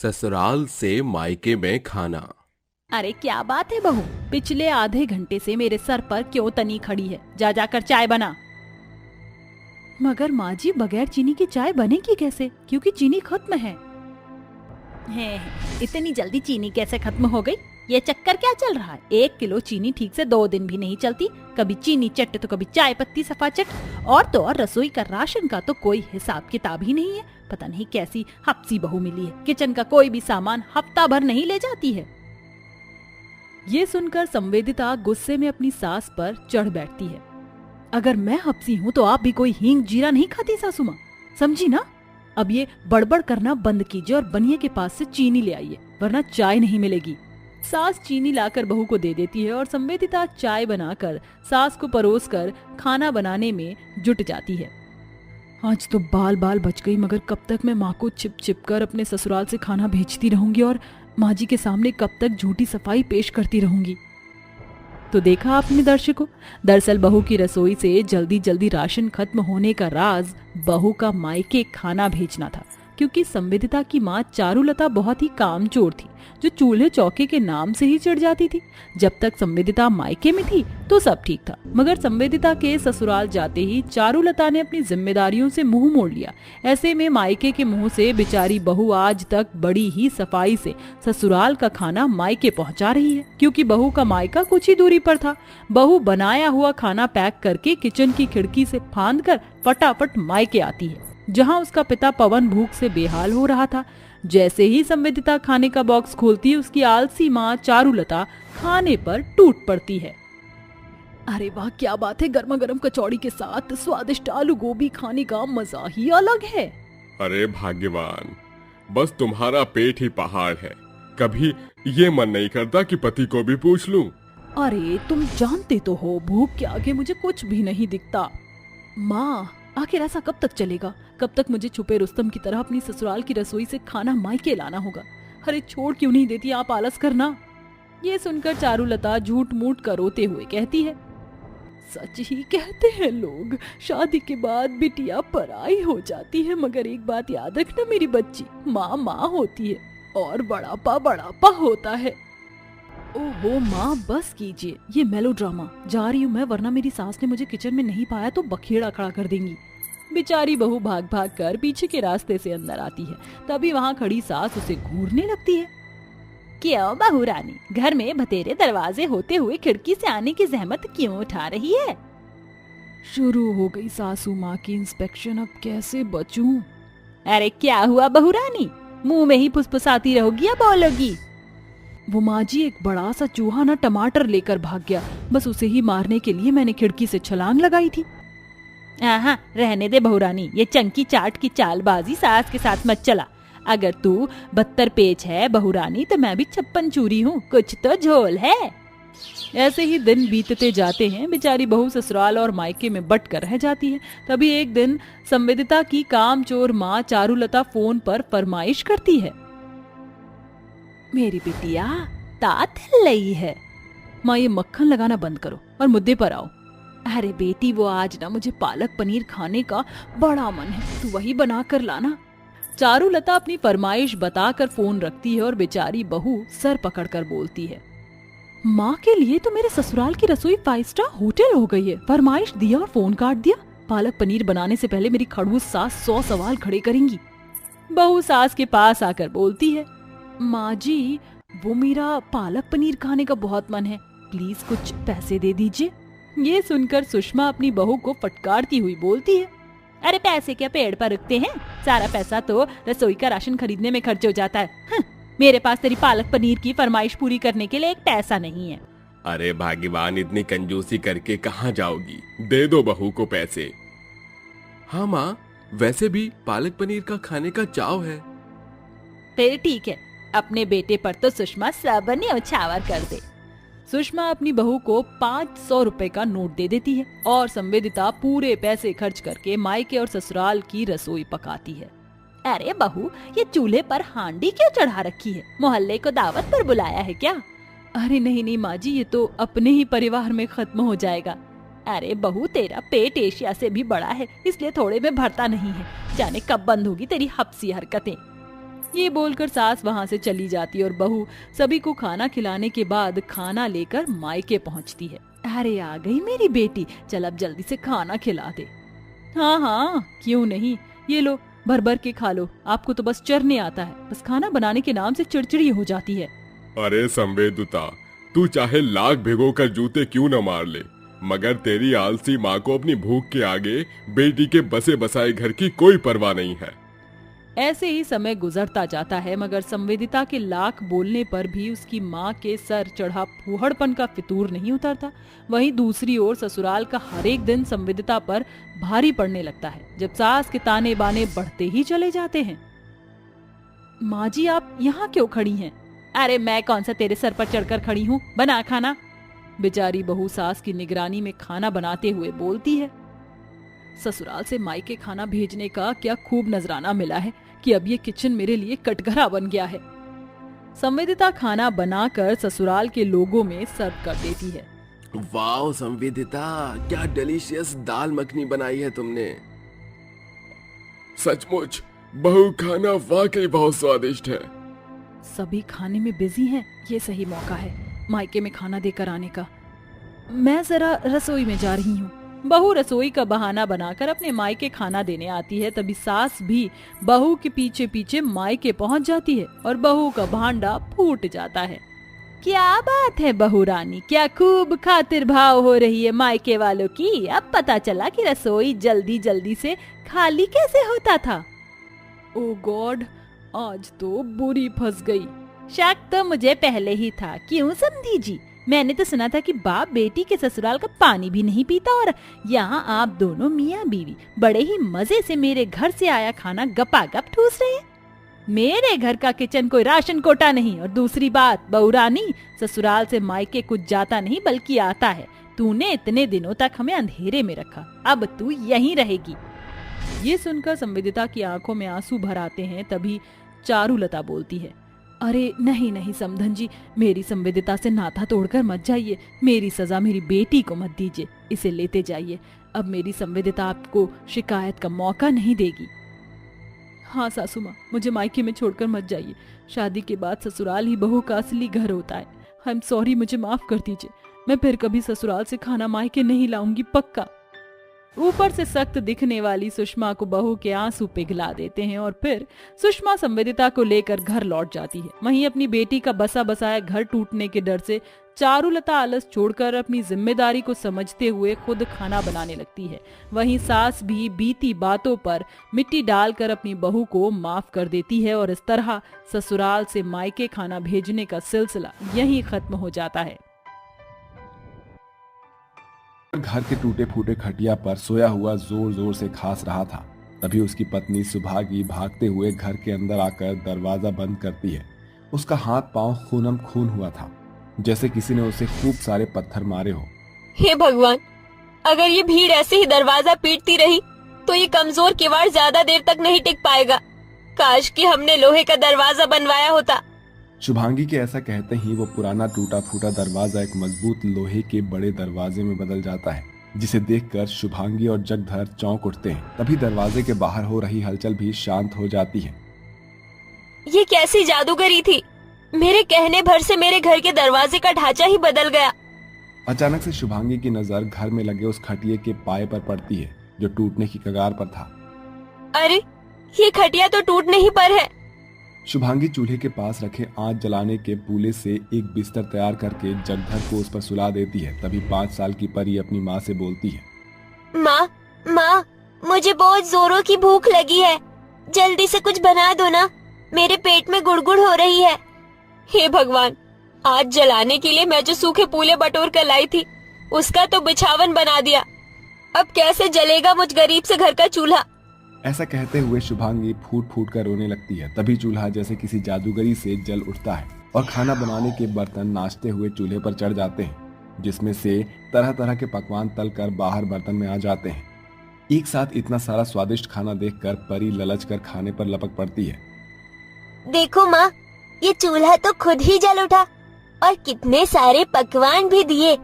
ससुराल से मायके में खाना। अरे क्या बात है बहू, पिछले आधे घंटे से मेरे सर पर क्यों तनी खड़ी है? जा जाकर चाय बना। मगर माँ जी, बगैर चीनी की चाय बनेगी कैसे? क्योंकि चीनी खत्म है। इतनी जल्दी चीनी कैसे खत्म हो गई? ये चक्कर क्या चल रहा है? 1 किलो चीनी ठीक से 2 दिन भी नहीं चलती। कभी चीनी चट तो कभी चाय पत्ती सफा चट। और तो और रसोई का राशन का तो कोई हिसाब किताब ही नहीं है। पता नहीं कैसी हफ्सी बहू मिली है, किचन का कोई भी सामान हफ्ता भर नहीं ले जाती है। ये सुनकर संवेदिता गुस्से में अपनी सास पर चढ़ बैठती है। अगर मैं हफ्सी हूँ तो आप भी कोई हींग जीरा नहीं खाती सासू माँ, समझी ना? अब ये बड़बड़ करना बंद कीजिए और बनिए के पास से चीनी ले आइए, वरना चाय नहीं मिलेगी। सास चीनी लाकर बहू को दे देती है और संवेदिता चाय बनाकर सास को परोसकर खाना बनाने में जुट जाती है। आज तो बाल बाल बच गई, मगर कब तक मैं माँ को छिप छिप कर अपने ससुराल से खाना भेजती रहूंगी और माँ जी के सामने कब तक झूठी सफाई पेश करती रहूंगी। तो देखा आपने दर्शकों, दरअसल बहू की रसोई से जल्दी जल्दी राशन खत्म होने का राज बहू का मायके खाना भेजना था। क्योंकि संवेदिता की माँ चारुलता बहुत ही कामचोर थी, जो चूल्हे चौके के नाम से ही चिढ़ जाती थी। जब तक संवेदिता मायके में थी तो सब ठीक था, मगर संवेदिता के ससुराल जाते ही चारुलता ने अपनी जिम्मेदारियों से मुंह मोड़ लिया। ऐसे में मायके के मुंह से बेचारी बहू आज तक बड़ी ही सफाई से ससुराल का खाना मायके पहुंचा रही है। क्योंकि बहू का मायका कुछ ही दूरी पर था। बहू बनाया हुआ खाना पैक करके किचन की खिड़की से फांद कर फटाफट मायके आती है, जहां उसका पिता पवन भूख से बेहाल हो रहा था। जैसे ही संवेदिता खाने का बॉक्स खोलती है, उसकी आलसी माँ चारुलता खाने पर टूट पड़ती है। अरे वाह, क्या बात है! गर्मा गर्म कचौड़ी के साथ स्वादिष्ट आलू गोभी खाने का मजा ही अलग है। अरे भाग्यवान, बस तुम्हारा पेट ही पहाड़ है। कभी ये मन नहीं करता कि पति को भी पूछ लूं? अरे तुम जानते तो हो, भूख के आगे मुझे कुछ भी नहीं दिखता। माँ, आखिर ऐसा कब तक चलेगा? कब तक मुझे छुपे रुस्तम की तरह अपनी ससुराल की रसोई से खाना मायके लाना होगा? अरे छोड़ क्यों नहीं देती आप आलस करना? ये सुनकर चारुलता झूठ मूठ कर रोते हुए कहती है, सच ही कहते हैं लोग, शादी के बाद बिटिया पराई हो जाती है। मगर एक बात याद रखना मेरी बच्ची, माँ माँ होती है और बड़ापा होता है। ओहो माँ, बस कीजिए ये मेलोड्रामा। जा रही हूँ मैं, वरना मेरी सास ने मुझे किचन में नहीं पाया तो बखेड़ा खड़ा कर देंगी। बेचारी बहू भाग भाग कर पीछे के रास्ते से अंदर आती है। तभी वहाँ खड़ी सास उसे घूरने लगती है। क्यों बहू रानी, घर में बतेरे दरवाजे होते हुए खिड़की से आने की जहमत क्यों उठा रही है? शुरू हो गई सासू माँ की इंस्पेक्शन, अब कैसे बचूं? अरे क्या हुआ बहू रानी, मुंह में ही फुसफुसाती रहोगी या बोलोगी? वो माँ जी, एक बड़ा सा चूहा ना टमाटर लेकर भाग गया, बस उसे ही मारने के लिए मैंने खिड़की से छलांग लगाई थी। हाँ, रहने दे बहू रानी, ये चंकी चाट की चालबाजी सास के साथ मत चला। अगर तू 72 पेच है बहू रानी, तो मैं भी 56 चूरी हूँ, कुछ तो झोल है। ऐसे ही दिन बीतते जाते हैं। बेचारी बहू ससुराल और मायके में बट कर रह जाती है। तभी एक दिन संवेदिता की कामचोर माँ चारुलता फोन पर फरमाइश करती है, मेरी बिटिया तात लई है। माँ, ये मक्खन लगाना बंद करो और मुद्दे पर आओ। अरे बेटी, वो आज ना मुझे पालक पनीर खाने का बड़ा मन है, तू वही बना कर लाना। चारुलता अपनी फरमाइश बताकर फोन रखती है और बेचारी बहू सर पकड़कर बोलती है, माँ के लिए तो मेरे ससुराल की रसोई 5 स्टार होटल हो गई है। फरमाइश दिया और फोन काट दिया। पालक पनीर बनाने से पहले मेरी खड़ूस सास 100 सवाल खड़े करेंगी। बहू सास के पास आकर बोलती है, माँ जी, वो मेरा पालक पनीर खाने का बहुत मन है, प्लीज कुछ पैसे दे दीजिए। ये सुनकर सुषमा अपनी बहू को फटकारती हुई बोलती है, अरे पैसे क्या पेड़ पर रुकते हैं? सारा पैसा तो रसोई का राशन खरीदने में खर्च हो जाता है। मेरे पास तेरी पालक पनीर की फरमाइश पूरी करने के लिए एक पैसा नहीं है। अरे भाग्यवान, इतनी कंजूसी करके कहाँ जाओगी? दे दो बहू को पैसे। हाँ माँ, वैसे भी पालक पनीर का खाने का चाव है। फिर ठीक है, अपने बेटे पर तो सुषमा सब न्यौछावर कर दे। सुषमा अपनी बहू को 500 रुपए का नोट दे देती है और संवेदिता पूरे पैसे खर्च करके मायके और ससुराल की रसोई पकाती है। अरे बहू, ये चूल्हे पर हांडी क्यों चढ़ा रखी है? मोहल्ले को दावत पर बुलाया है क्या? अरे नहीं माँ जी, ये तो अपने ही परिवार में खत्म हो जाएगा। अरे बहू, तेरा पेट एशिया से भी बड़ा है, इसलिए थोड़े में भरता नहीं है। जाने कब बंद होगी तेरी हफ्सी हरकतें। ये बोलकर सास वहाँ से चली जाती और बहू सभी को खाना खिलाने के बाद खाना लेकर मायके पहुँचती है। अरे आ गई मेरी बेटी, चल अब जल्दी से खाना खिला दे। हाँ हाँ क्यों नहीं, ये लो भर भर के खा लो, आपको तो बस चरने आता है, बस खाना बनाने के नाम से चिड़चिड़ी हो जाती है। अरे संवेदिता, तू चाहे लाख भिगो कर जूते क्यों न मार ले, मगर तेरी आलसी माँ को अपनी भूख के आगे बेटी के बसे बसाए घर की कोई परवाह नहीं है। ऐसे ही समय गुजरता जाता है, मगर संवेदिता के लाख बोलने पर भी उसकी माँ के सर चढ़ा फूहड़पन का फितूर नहीं उतरता। वहीं दूसरी ओर ससुराल का हर एक दिन संवेदिता पर भारी पड़ने लगता है, जब सास के ताने बाने बढ़ते ही चले जाते हैं। माँ जी आप यहाँ क्यों खड़ी हैं? अरे मैं कौन सा तेरे सर पर चढ़कर खड़ी हूँ, बना खाना। बेचारी बहू सास की निगरानी में खाना बनाते हुए बोलती है। ससुराल से मायके खाना भेजने का क्या खूब नजराना मिला है कि अब ये किचन मेरे लिए कटघरा बन गया है। संवेदिता खाना बनाकर ससुराल के लोगों में सर्व कर देती है। वाह संवेदिता, क्या डिलीशियस दाल मखनी बनाई है तुमने। सचमुच बहू खाना वाकई बहुत स्वादिष्ट है। सभी खाने में बिजी हैं, ये सही मौका है मायके में खाना देकर आने का। मैं जरा रसोई में जा रही हूँ। बहू रसोई का बहाना बनाकर अपने मायके खाना देने आती है। तभी सास भी बहू के पीछे पीछे मायके पहुँच जाती है और बहू का भांडा फूट जाता है। क्या बात है बहू रानी, क्या खूब खातिर भाव हो रही है मायके वालों की। अब पता चला कि रसोई जल्दी जल्दी से खाली कैसे होता था। ओ गॉड, आज तो बुरी फंस गई। शक तो मुझे पहले ही था, क्यों समधी जी? मैंने तो सुना था कि बाप बेटी के ससुराल का पानी भी नहीं पीता, और यहाँ आप दोनों मियाँ बीवी बड़े ही मजे से मेरे घर से आया खाना गपागप ठूस रहे हैं। मेरे घर का किचन कोई राशन कोटा नहीं। और दूसरी बात बहू रानी, ससुराल से मायके कुछ जाता नहीं बल्कि आता है। तूने इतने दिनों तक हमें अंधेरे में रखा, अब तू यहीं रहेगी। ये सुनकर संवेदिता की आंखों में आंसू भर आते हैं। तभी चारुलता बोलती है, अरे नहीं नहीं समधन जी, मेरी संवेदिता से नाता तोड़कर मत जाइए। मेरी सजा मेरी बेटी को मत दीजिए, इसे लेते जाइए। अब मेरी संवेदिता आपको शिकायत का मौका नहीं देगी। हाँ सासू माँ, मुझे मायके में छोड़कर मत जाइए। शादी के बाद ससुराल ही बहू का असली घर होता है। आई एम सॉरी, मुझे माफ कर दीजिए। मैं फिर कभी ससुराल से खाना मायके नहीं लाऊंगी, पक्का। ऊपर से सख्त दिखने वाली सुषमा को बहू के आंसू पिघला देते हैं और फिर सुषमा संवेदिता को लेकर घर लौट जाती है। वहीं अपनी बेटी का बसा बसाया घर टूटने के डर से चारुलता आलस छोड़कर अपनी जिम्मेदारी को समझते हुए खुद खाना बनाने लगती है। वहीं सास भी बीती बातों पर मिट्टी डालकर अपनी बहू को माफ कर देती है और इस तरह ससुराल से मायके खाना भेजने का सिलसिला यहीं खत्म हो जाता है। घर के टूटे फूटे खटिया पर सोया हुआ जोर जोर से खांस रहा था। तभी उसकी पत्नी सुभागी भागते हुए घर के अंदर आकर दरवाजा बंद करती है। उसका हाथ पांव खूनम खून हुआ था, जैसे किसी ने उसे खूब सारे पत्थर मारे हो। हे भगवान, अगर ये भीड़ ऐसे ही दरवाजा पीटती रही तो ये कमजोर किवाड़ ज्यादा देर तक नहीं टिक पाएगा। काश कि हमने लोहे का दरवाजा बनवाया होता। शुभांगी के ऐसा कहते ही वो पुराना टूटा फूटा दरवाजा एक मजबूत लोहे के बड़े दरवाजे में बदल जाता है, जिसे देखकर शुभांगी और जगधर चौंक उठते हैं। तभी दरवाजे के बाहर हो रही हलचल भी शांत हो जाती है। ये कैसी जादूगरी थी? मेरे कहने भर से मेरे घर के दरवाजे का ढांचा ही बदल गया। अचानक से शुभांगी की नजर घर में लगे उस खटिये के पाए पर पड़ती है, जो टूटने की कगार पर था। अरे ये खटिया तो टूटने ही पर है। शुभांगी चूल्हे के पास रखे आंच जलाने के पूले से एक बिस्तर तैयार करके जगधर को उस पर सुला देती है। तभी 5 साल की परी अपनी माँ से बोलती है, माँ, मुझे बहुत जोरों की भूख लगी है, जल्दी से कुछ बना दो ना, मेरे पेट में गुड़गुड़ हो रही है। हे भगवान, आज जलाने के लिए मैं जो सूखे पूले बटोर कर लाई थी उसका तो बिछावन बना दिया। अब कैसे जलेगा मुझ गरीब से घर का चूल्हा। ऐसा कहते हुए शुभांगी फूट फूट कर रोने लगती है। तभी चूल्हा जैसे किसी जादूगरी से जल उठता है और खाना बनाने के बर्तन नाचते हुए चूल्हे पर चढ़ जाते हैं, जिसमें से तरह तरह के पकवान तलकर बाहर बर्तन में आ जाते हैं। एक साथ इतना सारा स्वादिष्ट खाना देखकर परी ललच कर खाने पर लपक पड़ती है। देखो माँ, ये चूल्हा तो खुद ही जल उठा और कितने सारे पकवान भी दिए।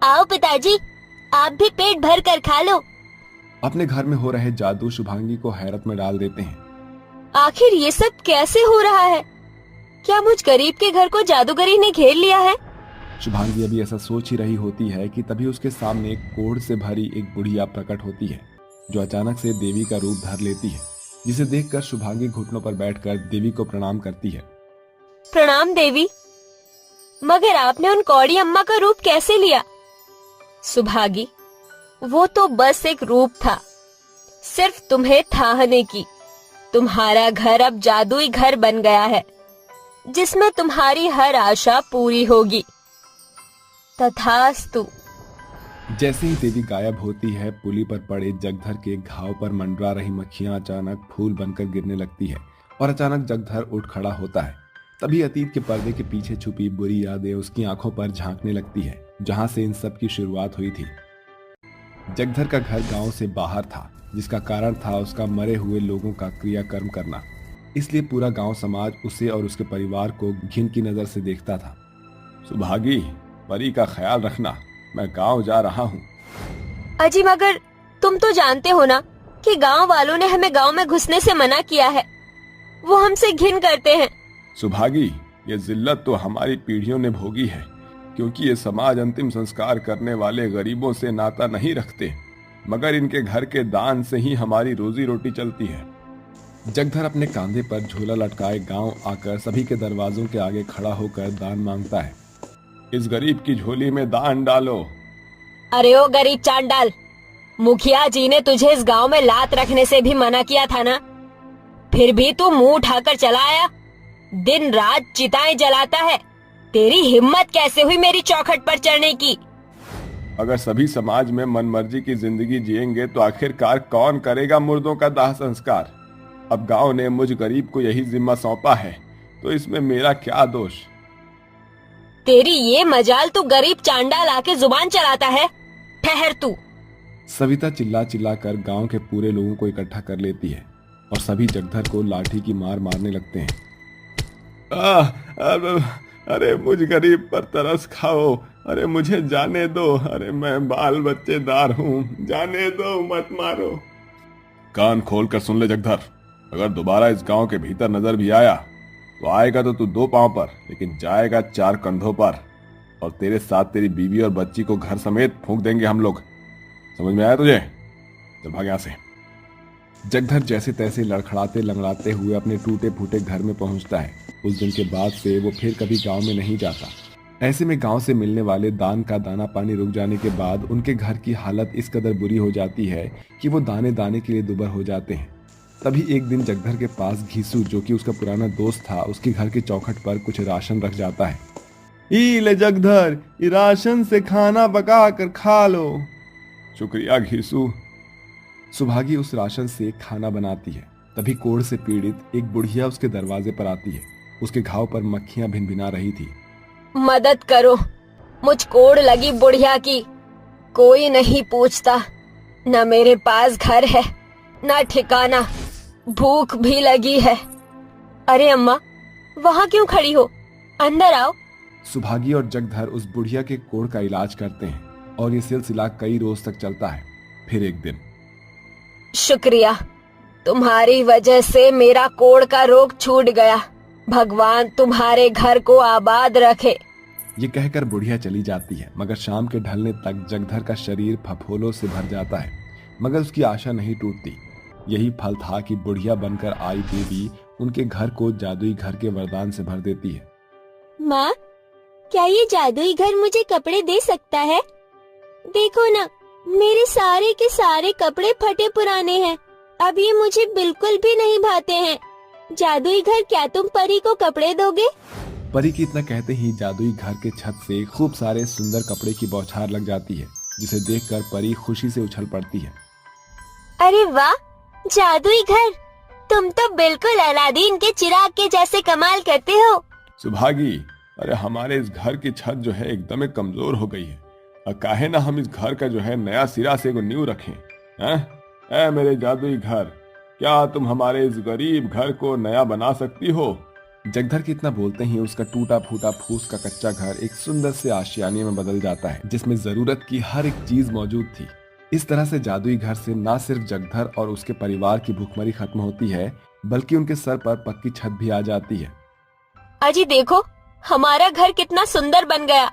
आओ पिताजी, आप भी पेट भर कर खा लो। अपने घर में हो रहे जादू शुभांगी को हैरत में डाल देते हैं। आखिर ये सब कैसे हो रहा है? क्या मुझ गरीब के घर को जादूगरी ने घेर लिया है? शुभांगी अभी ऐसा सोच ही रही होती है कि तभी उसके सामने एक कोढ़ से भरी एक बुढ़िया प्रकट होती है, जो अचानक से देवी का रूप धर लेती है, जिसे देखकर शुभांगी घुटनों पर बैठकर देवी को प्रणाम करती है। प्रणाम देवी, मगर आपने उन कौड़ी अम्मा का रूप कैसे लिया? सुभागी, वो तो बस एक रूप था, सिर्फ तुम्हें थाहने की। तुम्हारा घर अब जादुई घर बन गया है, जिसमें तुम्हारी हर आशा पूरी होगी। तथास्तु। जैसे ही देवी गायब होती है, पुली पर पड़े जगधर के घाव पर मंडरा रही मक्खियां अचानक फूल बनकर गिरने लगती है और अचानक जगधर उठ खड़ा होता है। तभी अतीत के पर्दे के पीछे छुपी बुरी यादें उसकी आंखों पर झांकने लगती है, जहां से इन सब की शुरुआत हुई थी। जगधर का घर गांव से बाहर था, जिसका कारण था उसका मरे हुए लोगों का क्रियाकर्म करना। इसलिए पूरा गांव समाज उसे और उसके परिवार को घिन की नजर से देखता था। सुभागी, परी का ख्याल रखना, मैं गांव जा रहा हूँ। अजी, मगर तुम तो जानते हो ना कि गांव वालों ने हमें गांव में घुसने से मना किया है। वो हमसे घिन करते हैं। सुभागी, ये जिल्लत तो हमारी पीढ़ियों ने भोगी है, क्योंकि ये समाज अंतिम संस्कार करने वाले गरीबों से नाता नहीं रखते, मगर इनके घर के दान से ही हमारी रोजी रोटी चलती है। जगधर अपने कांधे पर झोला लटकाए गांव आकर सभी के दरवाजों के आगे खड़ा होकर दान मांगता है। इस गरीब की झोली में दान डालो। अरे ओ गरीब चांडाल, मुखिया जी ने तुझे इस गांव में लात रखने से भी मना किया था ना, फिर भी तू मुंह उठाकर चला आया। दिन रात चिताएं जलाता है। तेरी हिम्मत कैसे हुई मेरी चौखट पर चढ़ने की? अगर सभी समाज में मनमर्जी की जिंदगी जिएंगे तो आखिरकार कौन करेगा मुर्दों का दाह संस्कार? अब गांव ने मुझ गरीब को यही जिम्मा सौंपा है, तो इसमें मेरा क्या दोष? तेरी ये मजाल, तू गरीब चांडाल आके जुबान चलाता है। ठहर तू। सविता चिल्ला चिल्ला कर गांव के पूरे लोगों को इकट्ठा कर लेती है और सभी जगधर को लाठी की मार मारने लगते हैं। अरे मुझ गरीब पर तरस खाओ, अरे मुझे जाने दो, अरे मैं बाल बच्चेदार हूँ, जाने दो, मत मारो। कान खोल कर सुन ले जगधर, अगर दोबारा इस गांव के भीतर नजर भी आया तो आएगा तो तू 2 पांव पर, लेकिन जाएगा 4 कंधों पर, और तेरे साथ तेरी बीवी और बच्ची को घर समेत फूंक देंगे हम लोग। समझ में आया तुझे? चल भाग यहाँ से। जगधर जैसे तैसे लड़खड़ाते लंगड़ाते हुए अपने टूटे फूटे घर में पहुंचता है। उस दिन के बाद से वो फिर कभी गांव में नहीं जाता। ऐसे में गांव से मिलने वाले दान का दाना पानी रुक जाने के बाद उनके घर की हालत इस कदर बुरी हो जाती है कि वो दाने दाने के लिए दुबर हो जाते हैं। तभी एक दिन जगधर के पास घीसू, जो कि उसका पुराना दोस्त था, उसके घर की चौखट पर कुछ राशन रख जाता है। ई ले जगधर, ये राशन से खाना पका कर खा लो। शुक्रिया घीसू। सुभागी उस राशन से खाना बनाती है। तभी कोढ़ से पीड़ित एक बुढ़िया उसके दरवाजे पर आती है। उसके घाव पर मक्खियां भिनभिना रही थी। मदद करो, मुझ कोढ़ लगी बुढ़िया की। कोई नहीं पूछता, न मेरे पास घर है न ठिकाना, भूख भी लगी है। अरे अम्मा, वहाँ क्यों खड़ी हो? अंदर आओ। सुभागी और जगधर उस बुढ़िया के कोढ़ का इलाज करते हैं और ये सिलसिला कई रोज तक चलता है। फिर एक दिन, शुक्रिया, तुम्हारी वजह से मेरा कोढ़ का रोग छूट गया। भगवान तुम्हारे घर को आबाद रखे। ये कहकर बुढ़िया चली जाती है, मगर शाम के ढलने तक जगधर का शरीर फफोलों से भर जाता है, मगर उसकी आशा नहीं टूटती। यही फल था कि बुढ़िया बनकर आई देवी उनके घर को जादुई घर के वरदान से भर देती है। माँ, क्या ये जादुई घर मुझे कपड़े दे सकता है? देखो ना, मेरे सारे के सारे कपड़े फटे पुराने हैं। अब ये मुझे बिल्कुल भी नहीं भाते हैं। जादुई घर, क्या तुम परी को कपड़े दोगे? परी की इतना कहते ही जादुई घर के छत से खूब सारे सुंदर कपड़े की बौछार लग जाती है, जिसे देखकर परी खुशी से उछल पड़ती है। अरे वाह, जादुई घर! तुम तो बिल्कुल अलादीन के चिराग के जैसे कमाल करते हो। सुभागी, अरे हमारे इस घर की छत जो है एकदम कमजोर हो गई है, और काहे ना हम इस घर का जो है नया सिरा से को नींव रखें। ऐ मेरे जादुई घर, क्या तुम हमारे इस गरीब घर को नया बना सकती हो? जगधर के इतना बोलते ही उसका टूटा फूटा फूस का कच्चा घर एक सुंदर से आशियाने में बदल जाता है, जिसमें जरूरत की हर एक चीज मौजूद थी। इस तरह से जादुई घर से न सिर्फ जगधर और उसके परिवार की भूखमरी खत्म होती है, बल्कि उनके सर पर पक्की छत भी आ जाती है। अजी देखो, हमारा घर कितना सुंदर बन गया।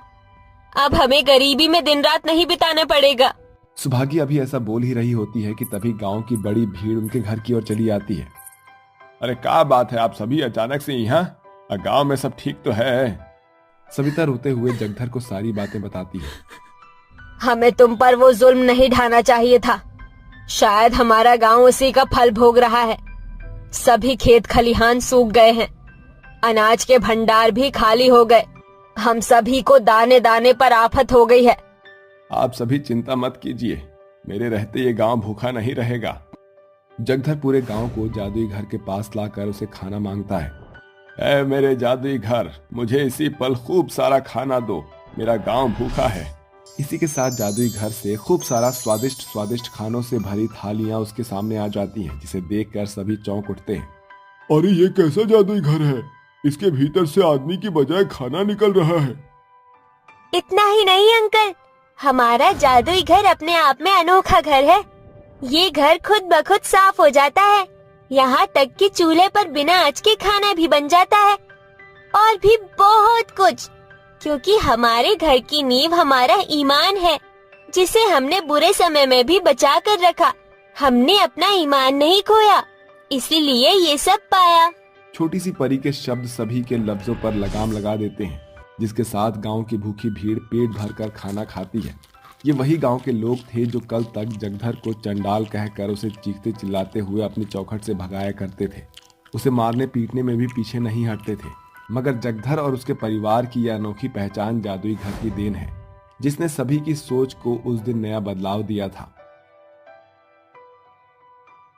अब हमें गरीबी में दिन रात नहीं बिताना पड़ेगा। सुभागी अभी ऐसा बोल ही रही होती है कि तभी गांव की बड़ी भीड़ उनके घर की ओर चली आती है। अरे क्या बात है, आप सभी अचानक से यहाँ? गांव में सब ठीक तो है? सविता रोते हुए जगधर को सारी बातें बताती है। हमें तुम पर वो जुल्म नहीं ढाना चाहिए था। शायद हमारा गांव उसी का फल भोग रहा है। सभी खेत खलिहान सूख गए हैं, अनाज के भंडार भी खाली हो गए। हम सभी को दाने दाने पर आफत हो गई है। आप सभी चिंता मत कीजिए, मेरे रहते ये गांव भूखा नहीं रहेगा। जगधर पूरे गांव को जादुई घर के पास लाकर उसे खाना मांगता है। ऐ मेरे जादुई घर, मुझे इसी पल खूब सारा खाना दो, मेरा गांव भूखा है। इसी के साथ जादुई घर से खूब सारा स्वादिष्ट स्वादिष्ट खानों से भरी थालियां उसके सामने आ जाती हैं, जिसे देखकर सभी चौंक उठते हैं। अरे ये कैसा जादुई घर है? इसके भीतर से आदमी की बजाय खाना निकल रहा है। इतना ही नहीं अंकल, हमारा जादुई घर अपने आप में अनोखा घर है। ये घर खुद ब खुद साफ हो जाता है, यहाँ तक कि चूल्हे पर बिना आंच के खाना भी बन जाता है, और भी बहुत कुछ। क्योंकि हमारे घर की नींव हमारा ईमान है, जिसे हमने बुरे समय में भी बचा कर रखा। हमने अपना ईमान नहीं खोया, इसीलिए ये सब पाया। छोटी सी परी के शब्द सभी के लफ्जों पर लगाम लगा देते हैं, जिसके साथ गांव की भूखी भीड़ पेट भरकर खाना खाती है। ये वही गांव के लोग थे जो कल तक जगधर को चंडाल कहकर उसे चीखते चिल्लाते हुए अपनी चौखट से भगाया करते थे। उसे मारने पीटने में भी पीछे नहीं हटते थे। मगर जगधर और उसके परिवार की यह अनोखी पहचान जादुई घर की देन है, जिसने सभी की सोच को उस दिन नया बदलाव दिया था।